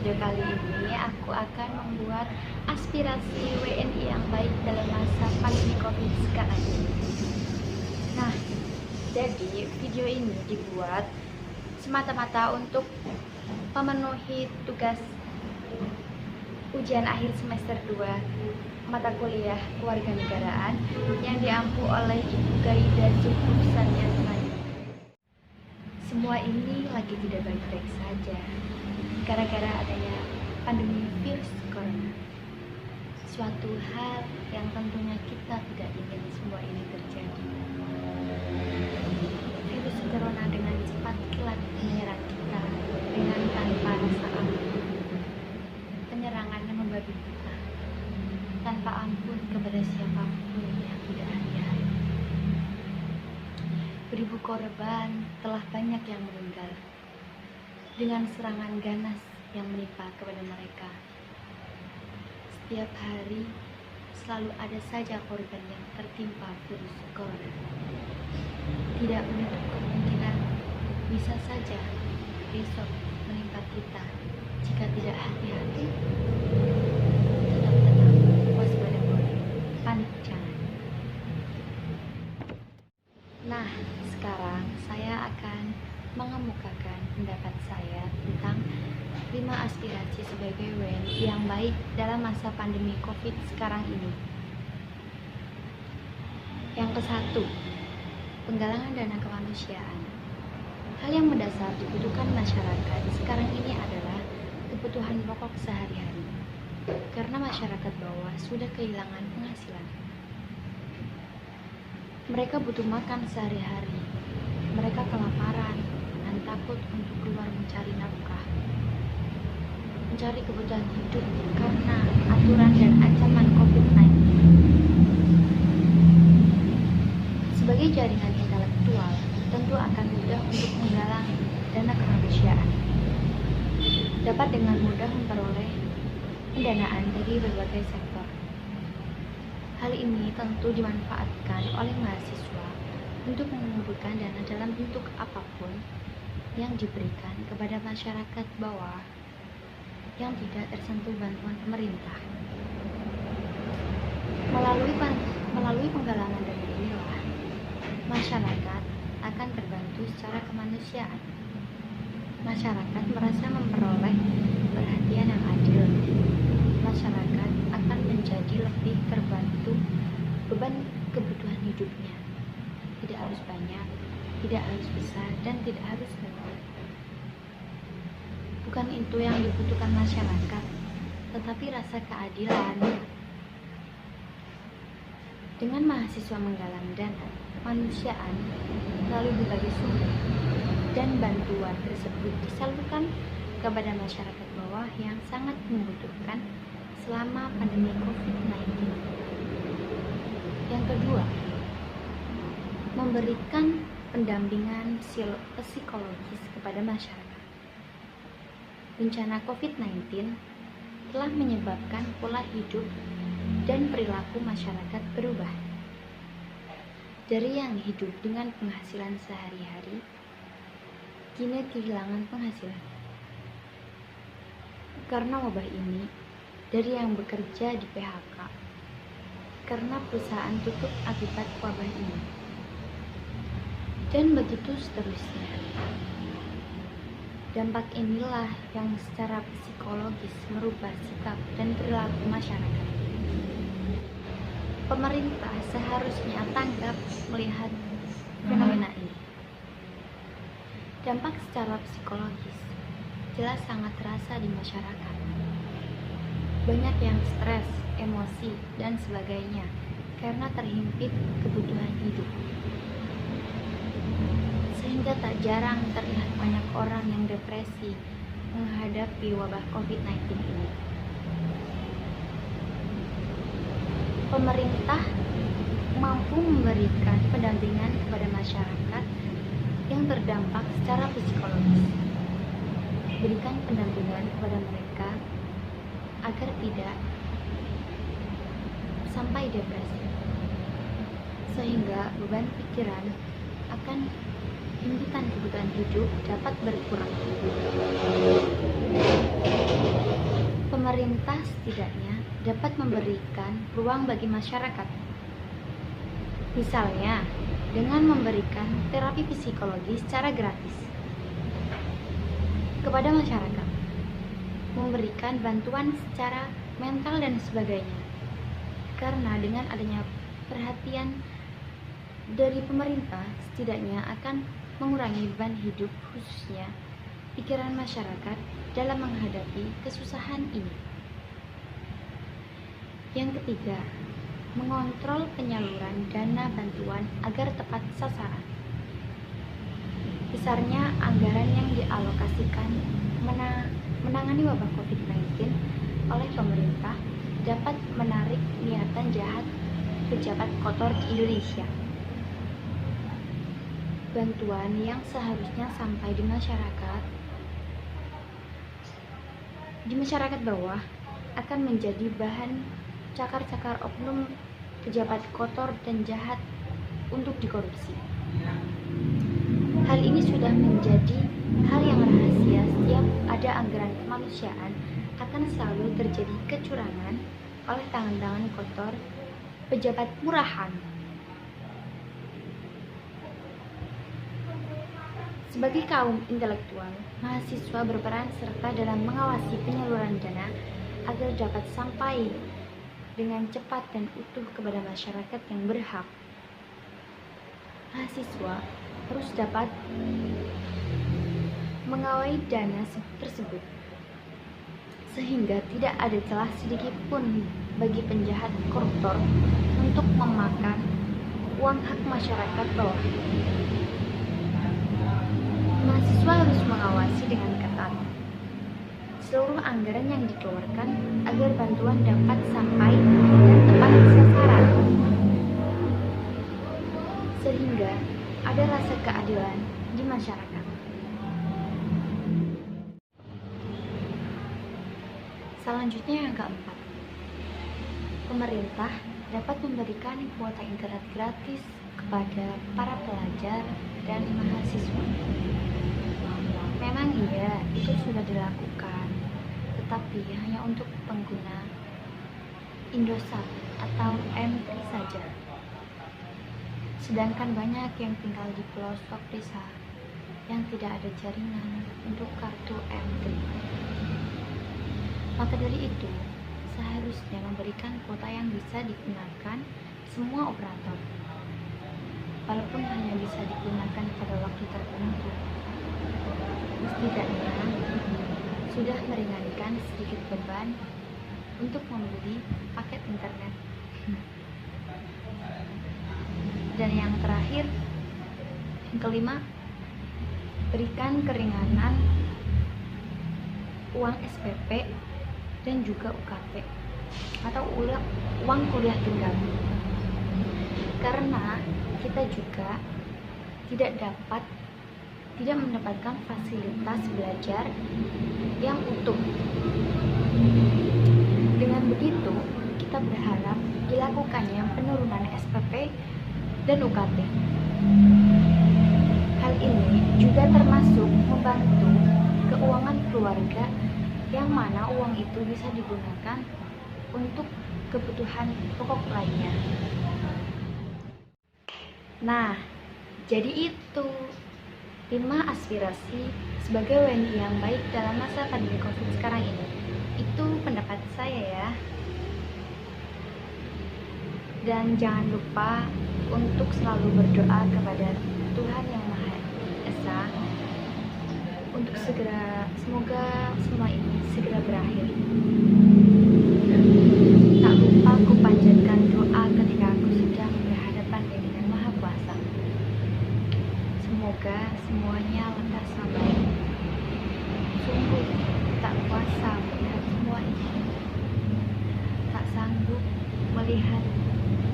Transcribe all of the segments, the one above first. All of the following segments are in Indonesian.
video kali ini aku akan membuat aspirasi WNI yang baik dalam masa pandemi COVID sekarang. Nah, jadi video ini dibuat semata-mata untuk memenuhi tugas ujian akhir semester 2 mata kuliah kewarganegaraan yang diampu oleh Ibu Gaida Zulfursan Yasmani. Semua ini lagi tidak baik-baik saja gara-gara adanya pandemi virus corona. Suatu hal yang tentunya kita tidak ingin semua ini terjadi. Virus corona dengan cepat kilat menyerang kita dengan tanpa rasa ampun. Penyerangannya membabi buta, tanpa ampun kepada siapapun yang tidak hati-hati. Beribu korban, telah banyak yang meninggal dengan serangan ganas yang menimpa kepada mereka. Setiap hari selalu ada saja korban yang tertimpa virus corona. Tidak menutup kemungkinan bisa saja besok menimpa kita jika tidak hati-hati. Tetap tenang, waspada boleh, panik jangan. Nah, sekarang saya akan mengemukakan pendapat saya tentang 5 aspirasi sebagai WNI yang baik dalam masa pandemi COVID sekarang ini. Yang ke-1, penggalangan dana kemanusiaan. Hal yang mendasar dibutuhkan masyarakat sekarang ini adalah kebutuhan pokok sehari-hari, karena masyarakat bawah sudah kehilangan penghasilan. Mereka butuh makan sehari-hari, mereka kelaparan dan takut untuk keluar mencari nafkah, mencari kebutuhan hidup karena aturan dan ancaman COVID-19. Sebagai jaringan intelektual, tentu akan mudah untuk menggalang dana kemanusiaan. Dapat dengan mudah memperoleh pendanaan dari berbagai sektor. Hal ini tentu dimanfaatkan oleh mahasiswa untuk mengumpulkan dana dalam bentuk apapun yang diberikan kepada masyarakat bawah yang tidak tersentuh bantuan pemerintah. Melalui penggalangan dana inilah masyarakat akan terbantu secara kemanusiaan. Masyarakat merasa memperoleh perhatian yang adil. Masyarakat akan menjadi lebih terbantu beban kebutuhan hidupnya. Tidak harus banyak, tidak harus besar, dan tidak harus mewah. Bukan itu yang dibutuhkan masyarakat, tetapi rasa keadilan. Dengan mahasiswa menggalang dana kemanusiaan lalu berbagai sumber dan bantuan tersebut disalurkan kepada masyarakat bawah yang sangat membutuhkan selama pandemi COVID-19. Yang kedua, memberikan pendampingan psikologis kepada masyarakat. Bencana COVID-19 telah menyebabkan pola hidup dan perilaku masyarakat berubah. Dari yang hidup dengan penghasilan sehari-hari, kini kehilangan penghasilan. Karena wabah ini, dari yang bekerja di PHK, karena perusahaan tutup akibat wabah ini. Dan begitu seterusnya. Dampak inilah yang secara psikologis merubah sikap dan perilaku masyarakat. Pemerintah seharusnya tanggap melihat fenomena ini. Dampak secara psikologis jelas sangat terasa di masyarakat. Banyak yang stres, emosi, dan sebagainya karena terhimpit kebutuhan hidup. Sehingga tak jarang terlihat banyak orang yang depresi menghadapi wabah COVID-19 ini. Pemerintah mampu memberikan pendampingan kepada masyarakat yang terdampak secara psikologis. Berikan pendampingan kepada mereka agar tidak sampai depresi, sehingga beban pikiran akan himpitan kebutuhan hidup dapat berkurang. setidaknya dapat memberikan ruang bagi masyarakat. Misalnya, dengan memberikan terapi psikologi secara gratis kepada masyarakat, memberikan bantuan secara mental dan sebagainya. Karena dengan adanya perhatian dari pemerintah, setidaknya akan mengurangi beban hidup, khususnya pikiran masyarakat dalam menghadapi kesusahan ini. Yang ketiga, mengontrol penyaluran dana bantuan agar tepat sasaran. Besarnya anggaran yang dialokasikan menangani wabah COVID-19 oleh pemerintah dapat menarik niatan jahat pejabat kotor di Indonesia. Bantuan yang seharusnya sampai di masyarakat bawah akan menjadi bahan cakar-cakar oknum pejabat kotor dan jahat untuk dikorupsi. Hal ini sudah menjadi hal yang rahasia. Setiap ada anggaran kemanusiaan akan selalu terjadi kecurangan oleh tangan-tangan kotor pejabat murahan. Sebagai kaum intelektual, mahasiswa berperan serta dalam mengawasi penyaluran dana agar dapat sampai dengan cepat dan utuh kepada masyarakat yang berhak. Mahasiswa harus dapat mengawal dana tersebut sehingga tidak ada celah sedikit pun bagi penjahat koruptor untuk memakan uang hak masyarakat bawah. Mahasiswa harus mengawasi dengan ketat seluruh anggaran yang dikeluarkan agar bantuan dapat sampai dan tepat sasaran, sehingga ada rasa keadilan di masyarakat. Selanjutnya yang keempat, pemerintah dapat memberikan kuota internet gratis kepada para pelajar dan mahasiswa. Memang iya, itu sudah dilakukan, tetapi hanya untuk pengguna Indosat atau M3 saja. Sedangkan banyak yang tinggal di pelosok desa yang tidak ada jaringan untuk kartu M3. Maka dari itu, seharusnya memberikan kuota yang bisa digunakan semua operator, walaupun hanya bisa digunakan pada waktu tertentu. Setidaknya sudah meringankan sedikit beban untuk membeli paket internet. Dan yang terakhir, yang kelima, berikan keringanan uang SPP dan juga UKT atau uang kuliah tunggal, karena kita juga tidak mendapatkan fasilitas belajar yang utuh. Dengan begitu, kita berharap dilakukannya penurunan SPP dan UKT. Hal ini juga termasuk membantu keuangan keluarga, yang mana uang itu bisa digunakan untuk kebutuhan pokok lainnya. Nah, jadi itu 5 aspirasi sebagai WNI yang baik dalam masa pandemi COVID sekarang ini. Itu pendapat saya ya. Dan jangan lupa untuk selalu berdoa kepada Tuhan Yang Maha Esa untuk semoga semua ini segera berakhir. Tak lupa aku panjatkan doa ketika aku sedang berhadapan dengan Maha Kuasa. Semoga semuanya lekas sampai. Sungguh tak kuasa melihat semua ini, tak sanggup melihat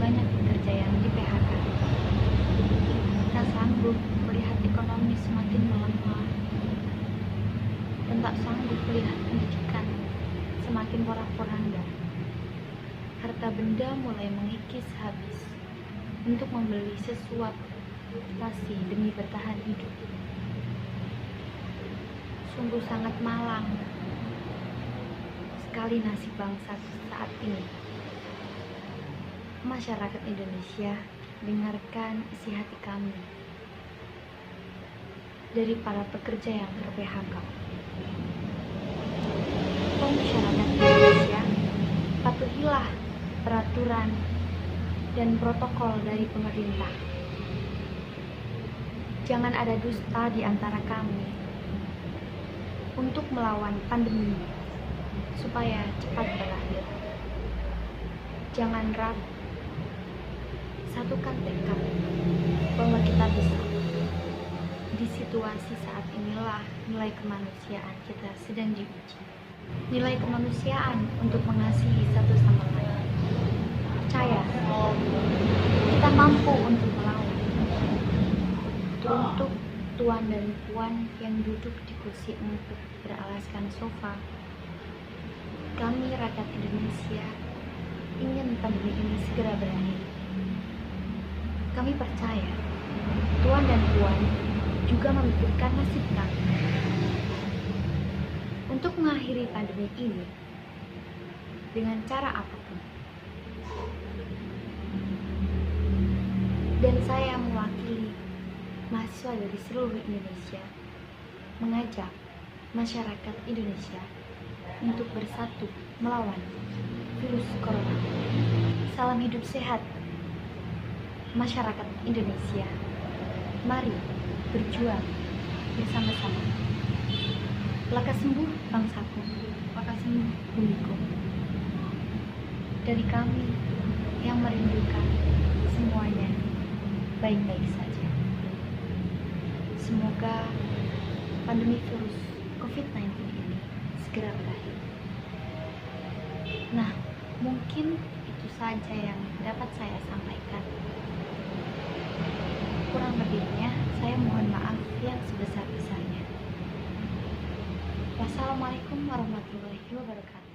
banyak pekerja yang di PHK, tak sanggup melihat ekonomi semakin melemah, dan tak sanggup melihat pendidikan semakin porak-poranda. Harta benda mulai mengikis habis untuk membeli sesuatu nasi demi bertahan hidup. Sungguh sangat malang sekali nasib bangsa saat ini. Masyarakat Indonesia, dengarkan isi hati kami. Dari para pekerja yang ter-PHK. Masyarakat Indonesia, patuhilah peraturan dan protokol dari pemerintah. Jangan ada dusta di antara kami untuk melawan pandemi supaya cepat berakhir. Jangan ragu, satukan tekad bahwa kita bisa. Di situasi saat inilah nilai kemanusiaan kita sedang diuji. Nilai kemanusiaan untuk mengasihi satu sama lain. Percaya, kita mampu untuk melawan. Untuk tuan dan puan yang duduk di kursi empuk beralaskan sofa, kami rakyat Indonesia ingin pandemi ini segera berakhir. Kami percaya, tuan dan puan juga memikirkan nasib kami untuk mengakhiri pandemi ini dengan cara apapun. Dan saya mewakili mahasiswa dari seluruh Indonesia mengajak masyarakat Indonesia untuk bersatu melawan virus corona. Salam hidup sehat masyarakat Indonesia. Mari berjuang bersama-sama. Lekas sembuh bangsaku, lekas sembuh bumiku. Dari kami yang merindukan semuanya baik-baik saja. Semoga pandemi virus COVID-19 ini segera berakhir. Nah, mungkin itu saja yang dapat saya sampaikan. Kurang lebihnya, saya mohon maaf yang sebesar-besarnya. Wassalamualaikum warahmatullahi wabarakatuh.